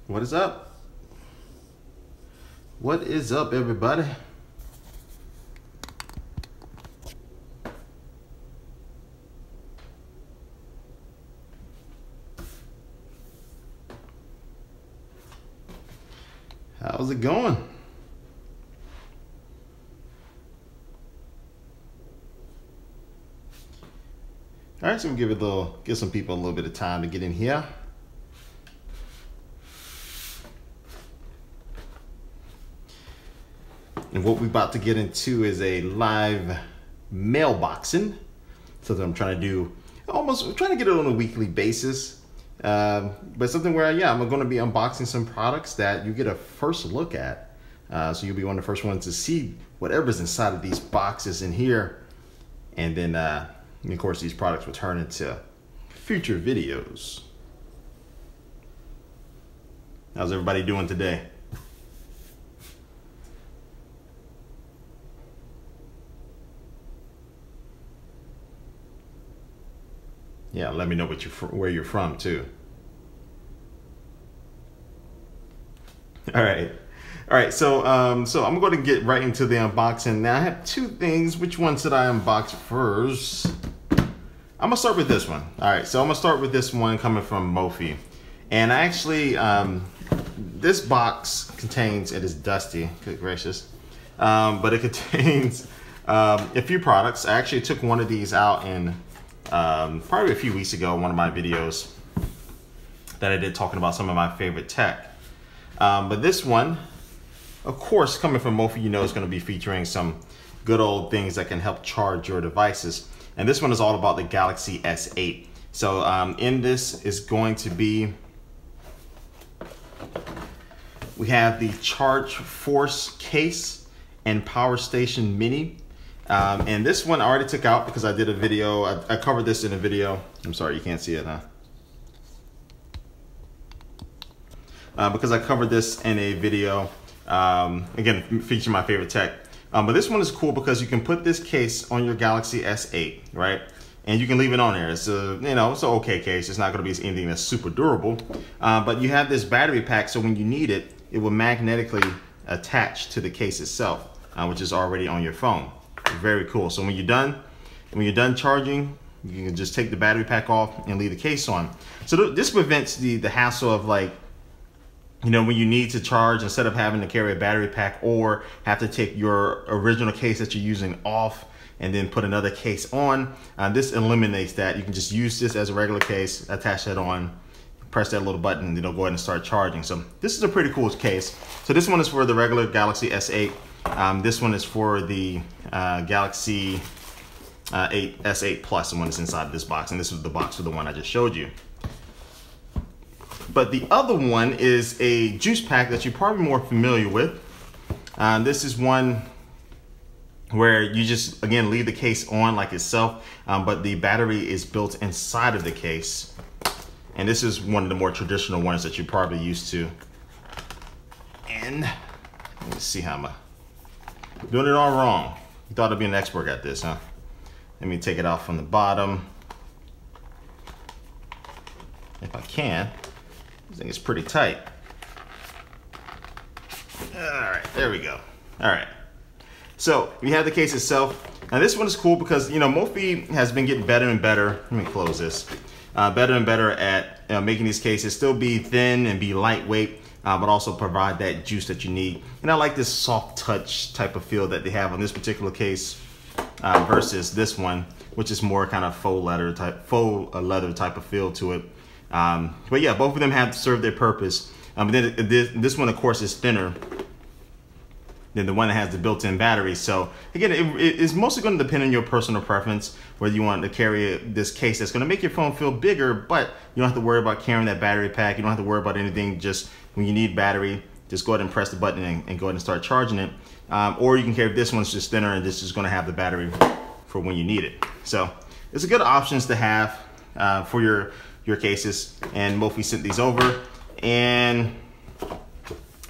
What is up? What is up, everybody? How's it going? All right, so we'll give some people a little bit of time to get in here. And what we're about to get into is a live mailboxing. Something I'm trying to do, I'm trying to get it on a weekly basis. But something where, yeah, I'm going to be unboxing some products that you get a first look at. So you'll be one of the first ones to see whatever's inside of these boxes in here. And then, of course, these products will turn into future videos. How's everybody doing today? Yeah, let me know where you're from too. All right. So I'm going to get right into the unboxing. Now I have two things. Which one should I unbox first? I'm gonna start with this one. All right, so I'm gonna start with this one coming from Mophie, and actually, this box contains, it is dusty, good gracious, but it contains a few products. I actually took one of these out in probably a few weeks ago, one of my videos that I did talking about some of my favorite tech. But this one, of course, coming from Mophie, you know it's going to be featuring some good old things that can help charge your devices. And this one is all about the Galaxy S8. So in this is going to be, we have the Charge Force case and Power Station Mini. And this one I already took out because I did a video. I covered this in a video. I'm sorry, you can't see it, huh? Because I covered this in a video, again, featuring my favorite tech. But this one is cool because you can put this case on your Galaxy S8, right? And you can leave it on there. It's a, it's an okay case. It's not going to be anything that's super durable. But you have this battery pack, so when you need it, it will magnetically attach to the case itself, which is already on your phone. Very cool. So when you're done charging, you can just take the battery pack off and leave the case on. So this prevents the hassle of, like, when you need to charge, instead of having to carry a battery pack or have to take your original case that you're using off and then put another case on, this eliminates that. You can just use this as a regular case, attach that on, press that little button, and then it'll go ahead and start charging. So this is a pretty cool case. So this one is for the regular Galaxy S8. This one is for the Galaxy S8 Plus, the one that's inside this box. And this is the box for the one I just showed you. But the other one is a JuicePack that you're probably more familiar with. This is one where you just, again, leave the case on like itself, but the battery is built inside of the case. And this is one of the more traditional ones that you're probably used to. And let me see how I'm doing it all wrong. You thought I'd be an expert at this, huh? Let me take it off from the bottom. If I can. This thing is pretty tight. All right, there we go. All right. So we have the case itself. Now this one is cool because, Mophie has been getting better and better. Let me close this. Better and better at making these cases still be thin and be lightweight, but also provide that juice that you need. And I like this soft touch type of feel that they have on this particular case versus this one, which is more kind of faux leather type of feel to it. But yeah, both of them have served their purpose. But then this one, of course, is thinner than the one that has the built-in battery. So again, it's mostly going to depend on your personal preference, whether you want to carry this case that's going to make your phone feel bigger, but you don't have to worry about carrying that battery pack. You don't have to worry about anything. Just when you need battery, just go ahead and press the button and go ahead and start charging it. Or you can carry this one's just thinner and this is going to have the battery for when you need it. So it's a good options to have for your cases, and Mophie sent these over. And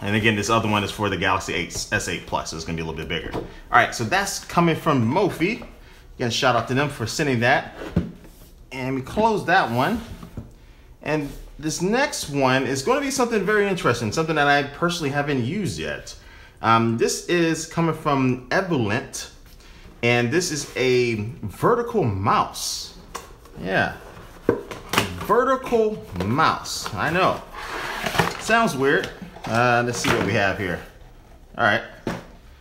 again, this other one is for the Galaxy S8 Plus, so it's gonna be a little bit bigger. All right, so that's coming from Mophie. Again, shout out to them for sending that. And we close that one. And this next one is going to be something very interesting, something that I personally haven't used yet. This is coming from Evolent, and this is a vertical mouse. Yeah, vertical mouse. I know, sounds weird. Let's see what we have here. All right,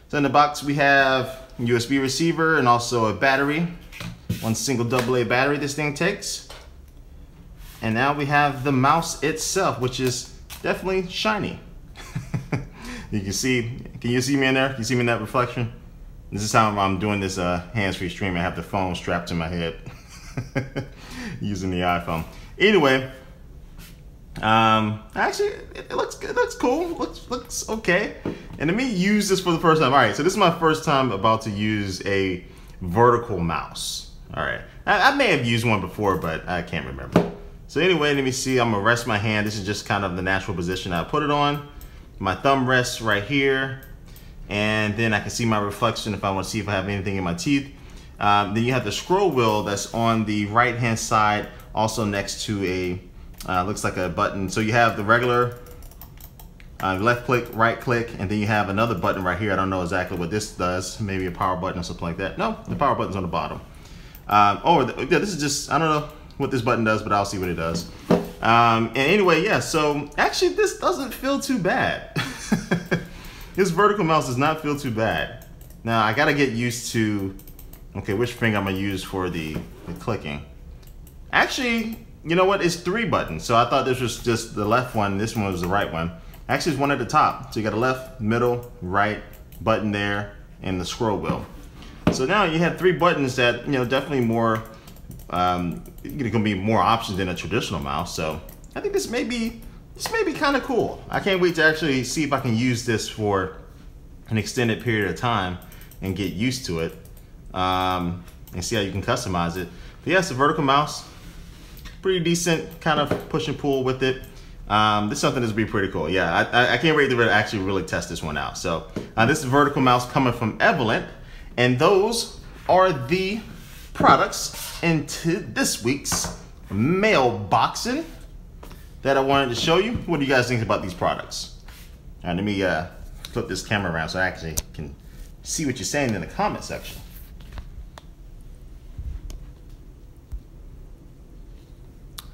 so in the box we have a USB receiver and also a battery. One single AA battery this thing takes. And now we have the mouse itself, which is definitely shiny. You can see, can you see me in there? Can you see me in that reflection? This is how I'm doing this hands-free stream. I have the phone strapped to my head using the iPhone. Anyway, actually it looks good, it looks cool, looks okay. And let me use this for the first time. All right, so this is my first time about to use a vertical mouse. All right, I may have used one before, but I can't remember. So anyway, let me see, I'm gonna rest my hand. This is just kind of the natural position I put it on. My thumb rests right here, and then I can see my reflection if I want to see if I have anything in my teeth. Then you have the scroll wheel that's on the right hand side, also next to a, looks like a button. So you have the regular left click, right click, and then you have another button right here. I don't know exactly what this does, maybe a power button or something like that. No, the power button's on the bottom. Yeah, this is just, I don't know what this button does, but I'll see what it does. And anyway, yeah, so actually this doesn't feel too bad. This vertical mouse does not feel too bad. Now I gotta get used to, okay, which finger I'm gonna use for the clicking. Actually, you know what, it's 3 buttons. So I thought this was just the left one, this one was the right one. Actually it's one at the top. So you got a left, middle, right button there, and the scroll wheel. So now you have 3 buttons that, you know, definitely more, gonna be more options than a traditional mouse. So I think this may be kind of cool. I can't wait to actually see if I can use this for an extended period of time and get used to it, and see how you can customize it. But yeah, it's a vertical mouse, pretty decent kind of push and pull with it. This is something that's be pretty cool. Yeah, I can't wait to actually really test this one out. So this is a vertical mouse coming from Evolent, and those are the products into this week's mailboxing that I wanted to show you. What do you guys think about these products? All right, let me flip this camera around so I actually can see what you're saying in the comment section.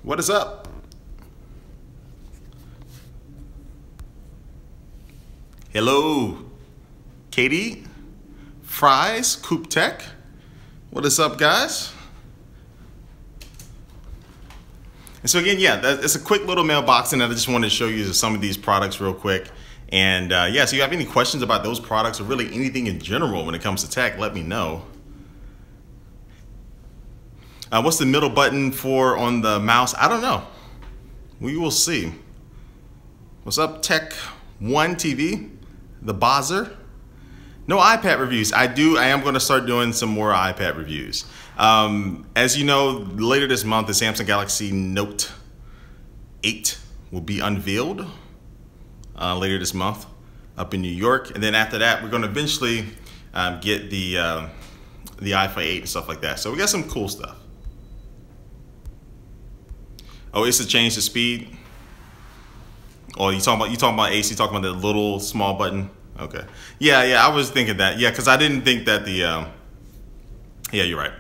What is up? Hello, Katie, Fries, Coop Tech. What is up, guys? And so again, yeah, it's a quick little mailbox, and I just wanted to show you some of these products real quick. And yeah, so if you have any questions about those products or really anything in general when it comes to tech, let me know. What's the middle button for on the mouse? I don't know. We will see. What's up, Tech One TV? The Bozzer. No iPad reviews. I am going to start doing some more iPad reviews. As you know, later this month, the Samsung Galaxy Note 8 will be unveiled later this month up in New York. And then after that, we're going to eventually get the iPhone 8 and stuff like that. So we got some cool stuff. Oh, it's to change the speed. Oh, you talking about AC? Talking about the little small button? Okay. Yeah, I was thinking that. Yeah, because I didn't think that the. Yeah, you're right.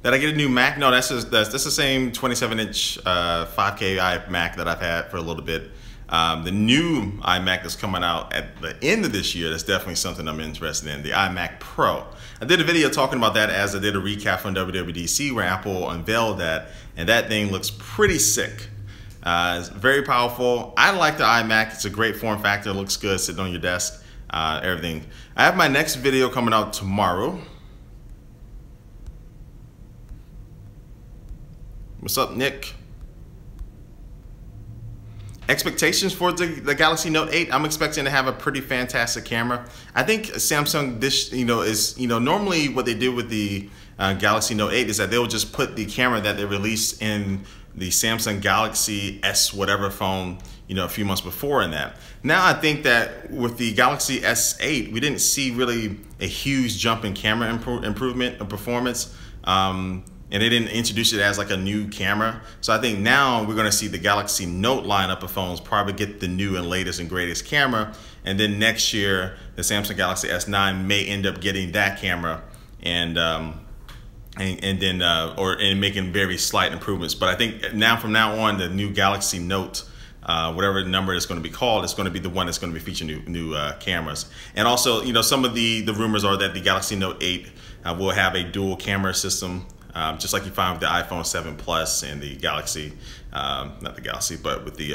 Did I get a new Mac? No, that's the same 27-inch 5K iMac that I've had for a little bit. The new iMac that's coming out at the end of this year, that's definitely something I'm interested in, the iMac Pro. I did a video talking about that as I did a recap from WWDC where Apple unveiled that, and that thing looks pretty sick. It's very powerful. I like the iMac. It's a great form factor. It looks good sitting on your desk, everything. I have my next video coming out tomorrow. What's up, Nick? Expectations for the Galaxy Note 8, I'm expecting to have a pretty fantastic camera. I think Samsung, this, is, normally what they do with the Galaxy Note 8 is that they'll just put the camera that they released in the Samsung Galaxy S whatever phone, a few months before in that. Now I think that with the Galaxy S8, we didn't see really a huge jump in camera improvement or performance. And they didn't introduce it as like a new camera. So I think now we're gonna see the Galaxy Note lineup of phones probably get the new and latest and greatest camera. And then next year, the Samsung Galaxy S9 may end up getting that camera and making very slight improvements. But I think from now on, the new Galaxy Note, whatever number it's going to be called, it's going to be the one that's going to be featuring new cameras. And also, some of the rumors are that the Galaxy Note 8 will have a dual camera system. Just like you find with the iPhone 7 Plus and the Galaxy, not the Galaxy, but with the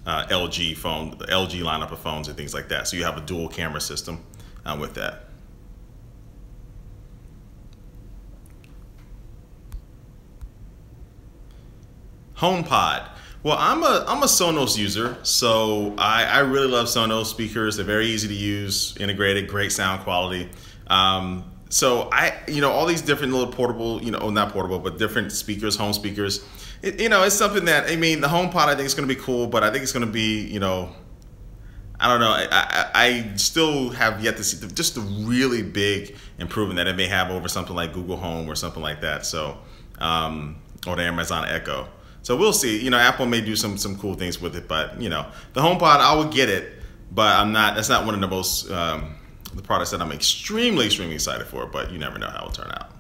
LG phone, the LG lineup of phones and things like that. So you have a dual camera system with that. HomePod. Well, I'm a Sonos user, so I really love Sonos speakers. They're very easy to use, integrated, great sound quality. So all these different little portable, not portable, but different speakers, home speakers. It's something that, the HomePod I think is going to be cool, but I think it's going to be, I don't know. I still have yet to see just the really big improvement that it may have over something like Google Home or something like that. So, or the Amazon Echo. So we'll see. Apple may do some cool things with it, but the HomePod, I would get it, but that's not one of the most the products that I'm extremely excited for. But you never know how it'll turn out.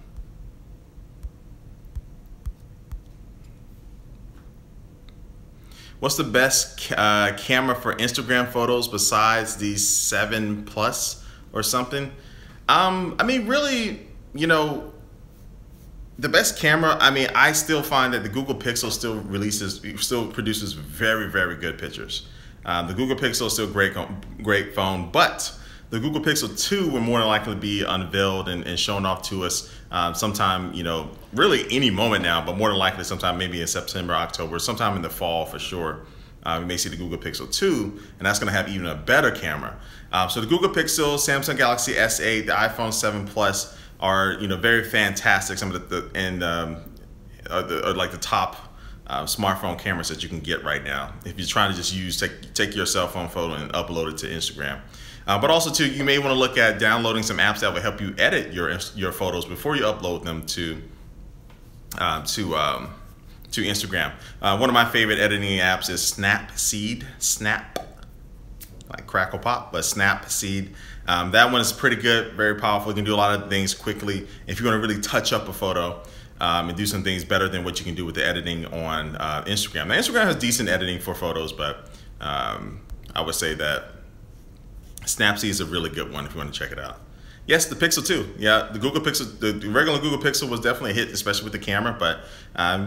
What's the best camera for Instagram photos besides the 7 Plus or something? Really, the best camera, I still find that the Google Pixel still produces very, very good pictures. The Google Pixel is still a great phone, but the Google Pixel 2 will more than likely be unveiled and shown off to us sometime, really any moment now, but more than likely sometime maybe in September, October, sometime in the fall for sure. We may see the Google Pixel 2, and that's going to have even a better camera. So the Google Pixel, Samsung Galaxy S8, the iPhone 7 Plus are very fantastic. Some of like the top smartphone cameras that you can get right now if you're trying to just take your cell phone photo and upload it to Instagram. But also too, you may want to look at downloading some apps that will help you edit your photos before you upload them to Instagram. One of my favorite editing apps is Snapseed. Like Crackle Pop, but Snapseed. That one is pretty good, very powerful. You can do a lot of things quickly. If you want to really touch up a photo and do some things better than what you can do with the editing on Instagram. Now, Instagram has decent editing for photos, but I would say that Snapseed is a really good one if you want to check it out. Yes, the Pixel 2. Yeah, the Google Pixel, the regular Google Pixel was definitely a hit, especially with the camera, but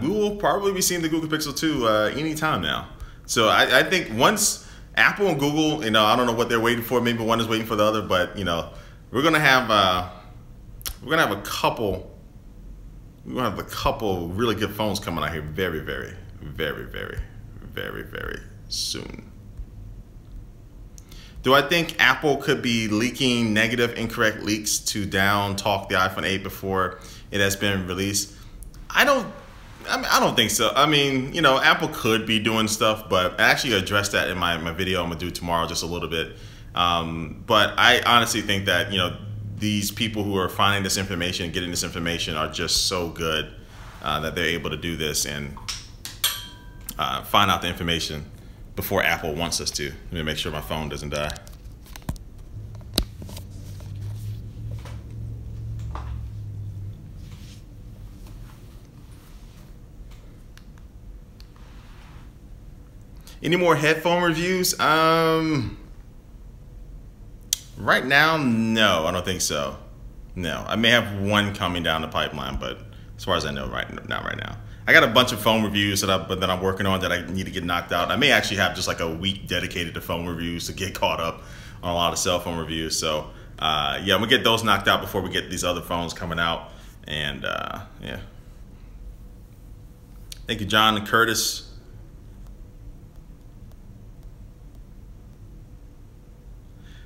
we will probably be seeing the Google Pixel 2 anytime now. So I think once Apple and Google, I don't know what they're waiting for. Maybe one is waiting for the other, but we're gonna have a couple really good phones coming out here very, very, very, very, very, very soon. Do I think Apple could be leaking negative, incorrect leaks to down talk the iPhone 8 before it has been released? I don't think so. Apple could be doing stuff, but I actually addressed that in my video I'm gonna do tomorrow just a little bit. But I honestly think that, these people who are finding this information, getting this information are just so good that they're able to do this and find out the information before Apple wants us to. Let me make sure my phone doesn't die. Any more headphone reviews? Right now, no, I don't think so. No, I may have one coming down the pipeline, but as far as I know, not right now. I got a bunch of phone reviews that I'm working on that I need to get knocked out. I may actually have just like a week dedicated to phone reviews to get caught up on a lot of cell phone reviews. So yeah, I'm gonna get those knocked out before we get these other phones coming out. And yeah. Thank you, John and Curtis.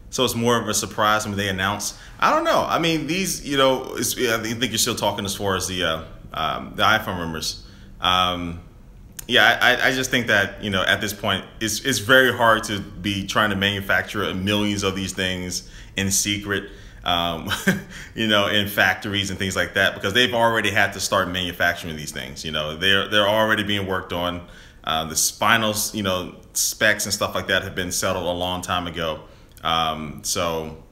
So it's more of a surprise when they announce. I don't know. These, I think you're still talking as far as the iPhone rumors. Yeah, I just think that, at this point, it's very hard to be trying to manufacture millions of these things in secret. you know, in factories and things like that, because they've already had to start manufacturing these things. You know, they're already being worked on. The spinal, you know, specs and stuff like that have been settled a long time ago. So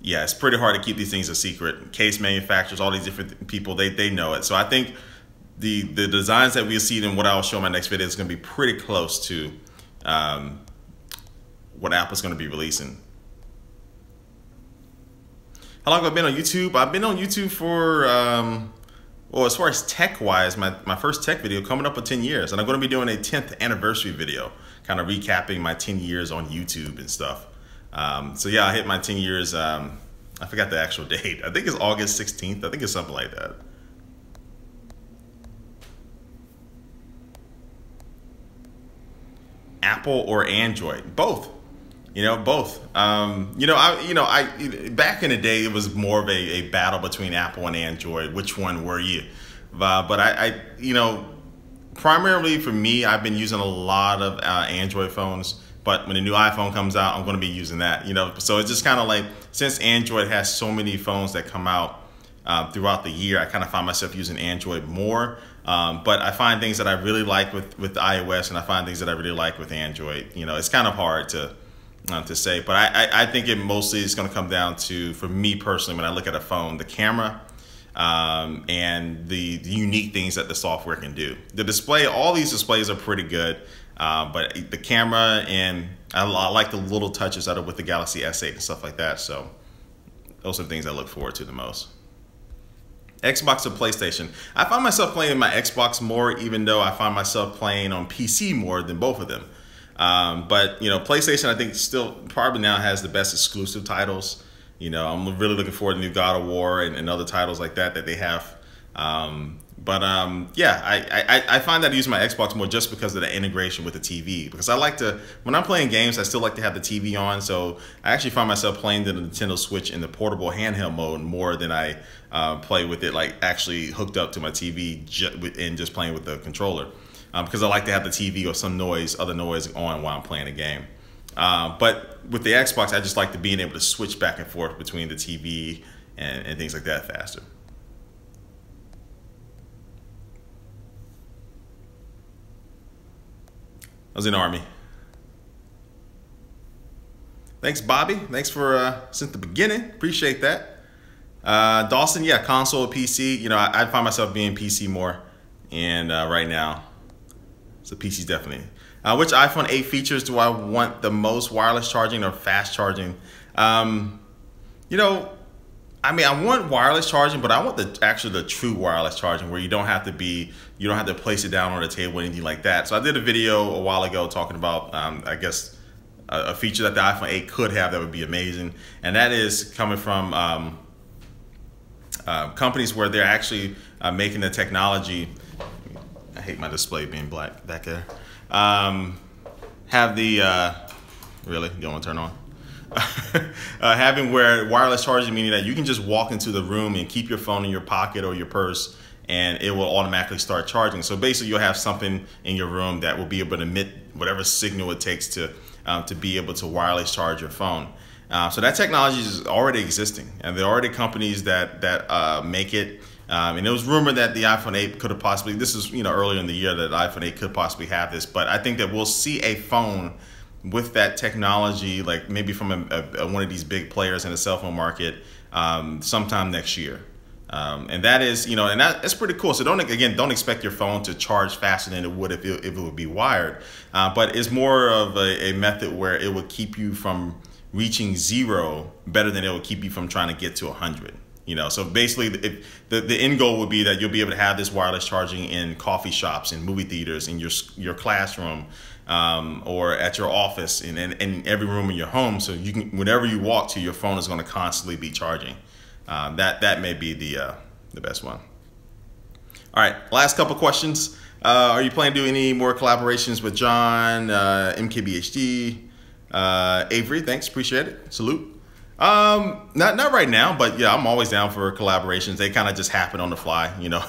yeah, it's pretty hard to keep these things a secret. Case manufacturers, all these different people, they know it. So I think the designs that we'll see in what I'll show in my next video is going to be pretty close to what Apple's going to be releasing. How long have I been on YouTube? I've been on YouTube for, well, as far as tech-wise, my first tech video coming up for 10 years. And I'm going to be doing a 10th anniversary video, kind of recapping my 10 years on YouTube and stuff. So yeah, I hit my 10 years, I forgot the actual date. I think it's August 16th. I think it's something like that. Apple or Android? Both. You know, both. I back in the day, it was more of a battle between Apple and Android. Which one were you? But I you know, primarily for me, I've been using a lot of Android phones. But when the new iPhone comes out, I'm going to be using that. You know, so it's just kind of like, since Android has so many phones that come out throughout the year, I kind of find myself using Android more. But I find things that I really like with iOS, and I find things that I really like with Android. You know, it's kind of hard to say, but I think it mostly is going to come down to, for me personally, when I look at a phone, the camera and the unique things that the software can do. The display, all these displays are pretty good, but the camera, and I like the little touches out of with the Galaxy S8 and stuff like that. So those are the things I look forward to the most. Xbox or PlayStation? I find myself playing my Xbox more, even though I find myself playing on PC more than both of them. But you know, PlayStation, I think, still probably now has the best exclusive titles. You know, I'm really looking forward to new God of War and other titles like that they have. Yeah, I find that I use my Xbox more just because of the integration with the TV. Because I like to, when I'm playing games, I still like to have the TV on. So I actually find myself playing the Nintendo Switch in the portable handheld mode more than I play with it like actually hooked up to my TV and just playing with the controller. Because I like to have the TV or some noise, other noise on while I'm playing a game. But with the Xbox, I just like to being able to switch back and forth between the TV and things like that faster. I was in the Army. Thanks, Bobby. Thanks for since the beginning. Appreciate that. Dawson, yeah, console or PC. You know, I find myself being PC more, and right now, so PC's definitely. Which iPhone 8 features do I want the most? Wireless charging or fast charging? You know, I mean, I want wireless charging, but I want the true wireless charging where you don't have to place it down on the table or anything like that. So I did a video a while ago talking about, I guess, a feature that the iPhone 8 could have that would be amazing. And that is coming from companies where they're actually making the technology. I hate my display being black back there. Have the, really, you don't want to turn on? Having where wireless charging, meaning that you can just walk into the room and keep your phone in your pocket or your purse, and it will automatically start charging. So basically, you'll have something in your room that will be able to emit whatever signal it takes to be able to wireless charge your phone. So that technology is already existing, and there are already companies that make it. And it was rumored that the iPhone 8 could have possibly, this is, you know, earlier in the year, that the iPhone 8 could possibly have this. But I think that we'll see a phone with that technology, like maybe from one of these big players in the cell phone market, sometime next year. And that is, you know, and that's pretty cool. So don't expect your phone to charge faster than it would if it would be wired. But it's more of a method where it would keep you from reaching 0 better than it would keep you from trying to get to 100. You know, so basically, the end goal would be that you'll be able to have this wireless charging in coffee shops, in movie theaters, in your classroom, or at your office, in every room in your home. So you can, whenever you walk to, your phone is going to constantly be charging. That may be the best one. All right, last couple questions. Are you planning to do any more collaborations with John, MKBHD, Avery? Thanks, appreciate it. Salute. Not right now, but yeah, I'm always down for collaborations. They kind of just happen on the fly, you know.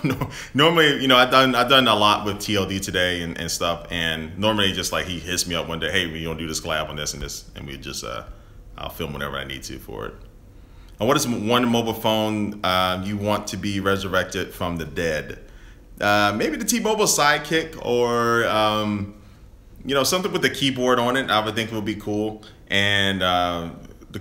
Normally, you know, I've done a lot with TLD today and stuff, and normally just like he hits me up one day, hey, we gonna do this collab on this, and we just I'll film whenever I need to for it. What is one mobile phone you want to be resurrected from the dead? Maybe the T-Mobile Sidekick, or you know, something with the keyboard on it. I would think would be cool, and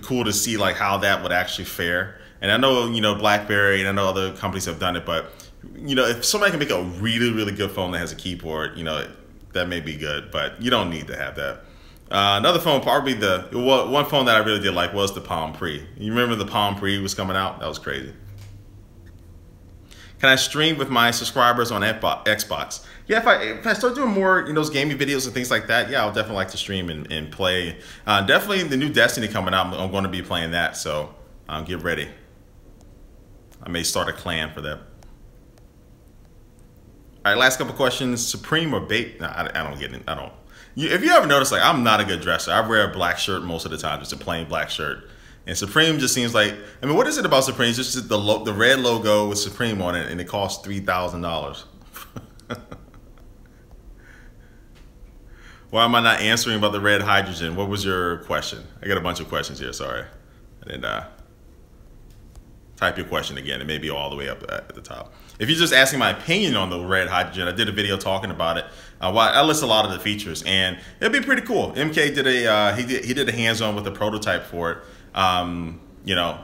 cool to see like how that would actually fare. And I know, you know, BlackBerry and I know other companies have done it, but you know, if somebody can make a really, really good phone that has a keyboard, you know, that may be good, but you don't need to have that. Another phone, probably one phone that I really did like was the Palm Pre. You remember the Palm Pre was coming out? That was crazy. Can I stream with my subscribers on Xbox? Yeah, if I start doing more, you know, those gaming videos and things like that, yeah, I'll definitely like to stream and play. Definitely the new Destiny coming out, I'm going to be playing that, so get ready. I may start a clan for that. All right, last couple questions. Supreme or bait? No, I don't get it. I don't. If you ever notice, like, I'm not a good dresser. I wear a black shirt most of the time, just a plain black shirt. And Supreme just seems like, I mean, what is it about Supreme? It's just the red logo with Supreme on it, and it costs $3,000. Why am I not answering about the red hydrogen? What was your question? I got a bunch of questions here, sorry. I didn't type your question again. It may be all the way up at the top. If you're just asking my opinion on the red hydrogen, I did a video talking about it. I list a lot of the features, and it'd be pretty cool. MK did he did a hands-on with a prototype for it. You know,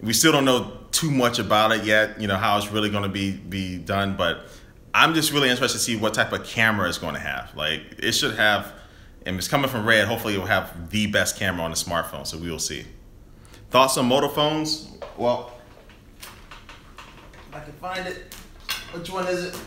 we still don't know too much about it yet, you know, how it's really going to be done, but I'm just really interested to see what type of camera it's going to have. Like, it should have, and it's coming from Red, hopefully it will have the best camera on the smartphone, so we will see. Thoughts on motor phones? Well, if I can find it, which one is it?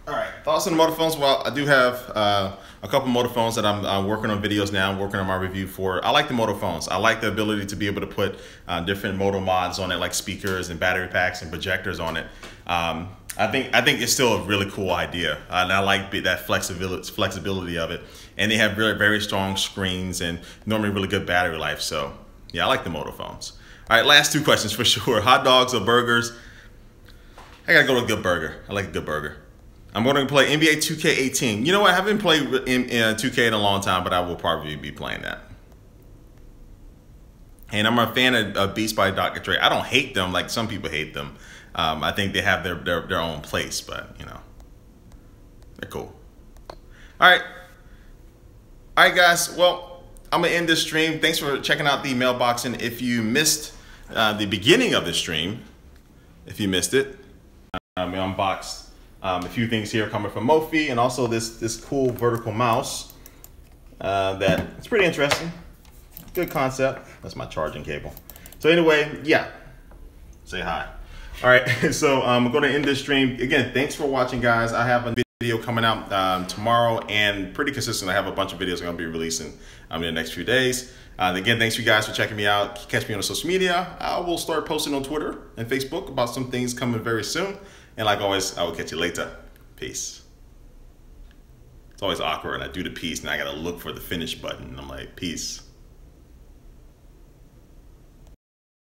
All right, thoughts on the motor phones? Well, I do have a couple motor phones that I'm working on videos now. I'm working on my review for. I like the motor phones. I like the ability to be able to put different motor mods on it, like speakers and battery packs and projectors on it. I think it's still a really cool idea, and I like that flexibility of it. And they have very strong screens and normally really good battery life. So yeah, I like the motor phones. All right, last two questions for sure. Hot dogs or burgers? I gotta go with a good burger. I like a good burger. I'm going to play NBA 2K18. You know what? I haven't played in 2K in a long time, but I will probably be playing that. And I'm a fan of Beats by Dr. Dre. I don't hate them like some people hate them. I think they have their own place, but you know, they're cool. All right, guys. Well, I'm gonna end this stream. Thanks for checking out the Mailboxing. If you missed the beginning of the stream, if you missed it, we unboxed a few things here coming from Mophie, and also this cool vertical mouse that it's pretty interesting. Good concept. That's my charging cable. So anyway, yeah, say hi. All right, so I'm going to end this stream. Again, thanks for watching, guys. I have a video coming out tomorrow, and pretty consistent. I have a bunch of videos I'm going to be releasing in the next few days. Again, thanks you guys for checking me out. Catch me on social media. I will start posting on Twitter and Facebook about some things coming very soon. And like always, I will catch you later. Peace. It's always awkward, and I do the peace, and I got to look for the finish button. I'm like, peace.